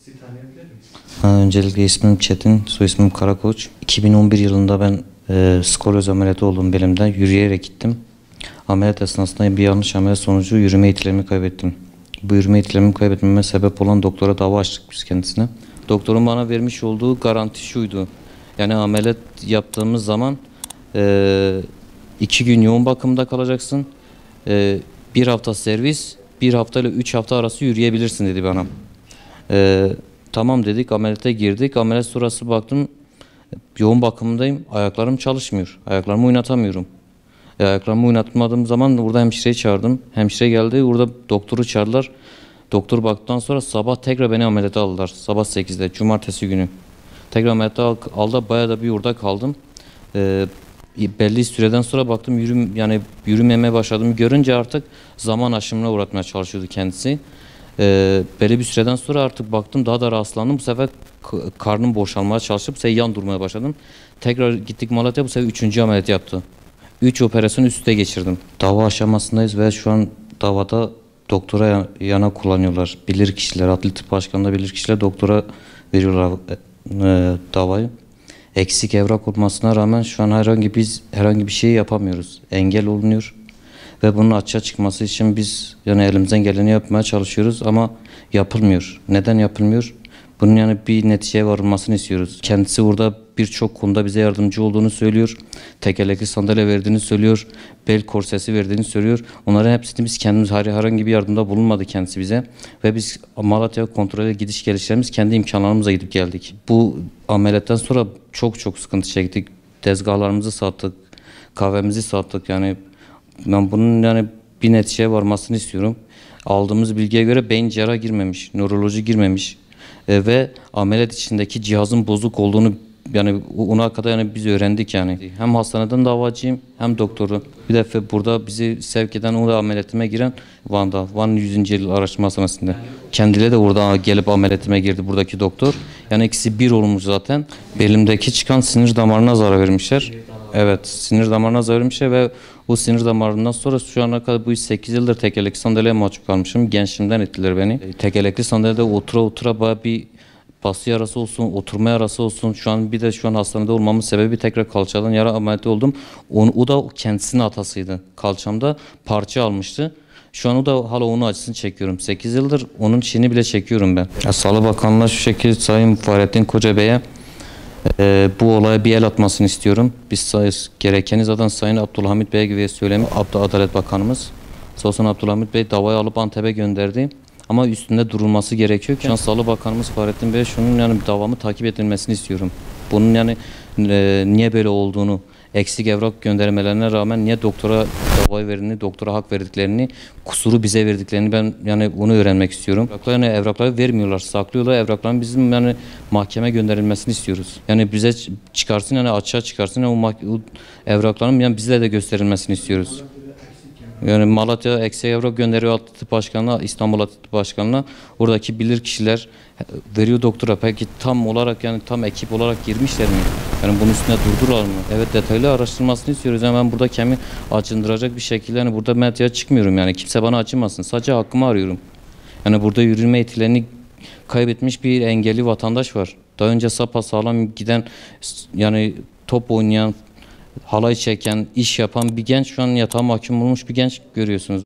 Sizi tanıyabilir miyiz? Öncelikle ismim Çetin, soy ismim Karakoç. 2011 yılında ben skolyoz ameliyatı oldum belimden. Yürüyerek gittim. Ameliyat esnasında bir yanlış ameliyat sonucu yürüme yetilerimi kaybettim. Bu yürüme yetilerimi kaybetmeme sebep olan doktora dava açtık biz kendisine. Doktorun bana vermiş olduğu garanti şuydu. Yani ameliyat yaptığımız zaman 2 gün yoğun bakımda kalacaksın. 1 hafta servis, 1 hafta ile 3 hafta arası yürüyebilirsin dedi bana. Tamam dedik, ameliyata girdik. Ameliyat sonrası baktım yoğun bakımdayım. Ayaklarım çalışmıyor. Ayaklarımı oynatamıyorum. Ayaklarımı oynatmadığım zaman burada hemşireyi çağırdım. Hemşire geldi. Burada doktoru çağırdılar. Doktor baktıktan sonra sabah tekrar beni ameliyata aldılar. Sabah 8'de cumartesi günü. Tekrar ameliyata aldı. Bayağı da bir orada kaldım. Belli süreden sonra baktım yürümemeye başladığımı görünce artık zaman aşımına uğratmaya çalışıyordu kendisi. Belli bir süreden sonra artık baktım daha da rahatsızlandım. Bu sefer karnım boşalmaya çalışıp bu sefer yan durmaya başladım. Tekrar gittik Malatya'ya, bu sefer 3. ameliyat yaptı. 3 operasyon üst üste geçirdim. Dava aşamasındayız ve şu an davada doktora yana kullanıyorlar. Bilirkişiler, Adli Tıp Başkanı'nda bilirkişiler doktora veriyorlar davayı. Eksik evrak olmasına rağmen şu an herhangi bir şey yapamıyoruz. Engel olunuyor. Ve bunun açığa çıkması için biz elimizden geleni yapmaya çalışıyoruz ama yapılmıyor. Neden yapılmıyor? Bunun bir neticeye varılmasını istiyoruz. Kendisi burada birçok konuda bize yardımcı olduğunu söylüyor. Tekerlekli sandalye verdiğini söylüyor. Bel korsesi verdiğini söylüyor. Onların hepsini biz kendimiz herhangi bir yardımda bulunmadı kendisi bize. Ve biz Malatya'ya kontrole gidiş gelişlerimiz kendi imkanlarımızla gidip geldik. Bu ameliyattan sonra çok sıkıntı çektik. Tezgahlarımızı sattık. Kahvemizi sattık Ben bunun bir neticeye varmasını istiyorum. Aldığımız bilgiye göre beyin cerrah girmemiş, nöroloji girmemiş ve ameliyat içindeki cihazın bozuk olduğunu ona kadar biz öğrendik . Hem hastaneden davacıyım hem doktoru. Bir defa burada bizi sevk eden o da ameliyatıma giren Van 100. yıl araştırma hastanesinde. Kendileri de orada gelip ameliyatıma girdi buradaki doktor. İkisi bir olmuş zaten. Belimdeki çıkan sinir damarına zarar vermişler. Evet, sinir damarına zarar vermişler ve o sinir damarından sonra şu ana kadar bu 8 yıldır tekerlekli sandalyeye mahcup kalmışım. Gençliğimden ettiler beni. Tekerlekli sandalyede otura bayağı bir bası yarası olsun, oturma yarası olsun. Şu an hastanede olmamın sebebi tekrar kalçadan yara ameliyatı oldum. O da kendisinin hatasıydı. Kalçamda parça almıştı. Şu an hala onun acısını çekiyorum. 8 yıldır onun şeyini bile çekiyorum ben. Sağlık Bakanlığı'na şu şekilde Sayın Fahrettin Koca Bey'e bu olaya bir el atmasını istiyorum. Biz gerekeni zaten Sayın Abdülhamit Bey'e gibi söylemiş. Adalet Bakanımız. Sağ olsun Abdülhamit Bey davayı alıp Antep'e gönderdi. Ama üstünde durulması gerekiyor. Şu an Sağlık Bakanımız Fahrettin Bey şunun davamı takip edilmesini istiyorum. Bunun niye böyle olduğunu, eksik evrak göndermelerine rağmen niye doktora davayı verdiğini, doktora hak verdiklerini, kusuru bize verdiklerini ben bunu öğrenmek istiyorum. Evrakları vermiyorlar, saklıyorlar. Evrakların bizim mahkeme gönderilmesini istiyoruz. Bize çıkarsın, açığa çıkarsın. O evrakların bizle de gösterilmesini istiyoruz. Malatya eksik evrak gönderiyor Adli Tıp Başkanı'na, İstanbul Adli Tıp Başkanı'na. Oradaki bilir kişiler veriyor doktora. Peki tam ekip olarak girmişler mi? Bunun üstüne durdurlar mı? Evet, detaylı araştırmasını istiyoruz. Ben burada kendimi acındıracak bir şekilde burada medyaya çıkmıyorum. Kimse bana acımasın. Sadece hakkımı arıyorum. Burada yürüme yetilerini kaybetmiş bir engelli vatandaş var. Daha önce sapasağlam giden top oynayan, halay çeken, iş yapan bir genç şu an yatağa mahkum olmuş bir genç görüyorsunuz.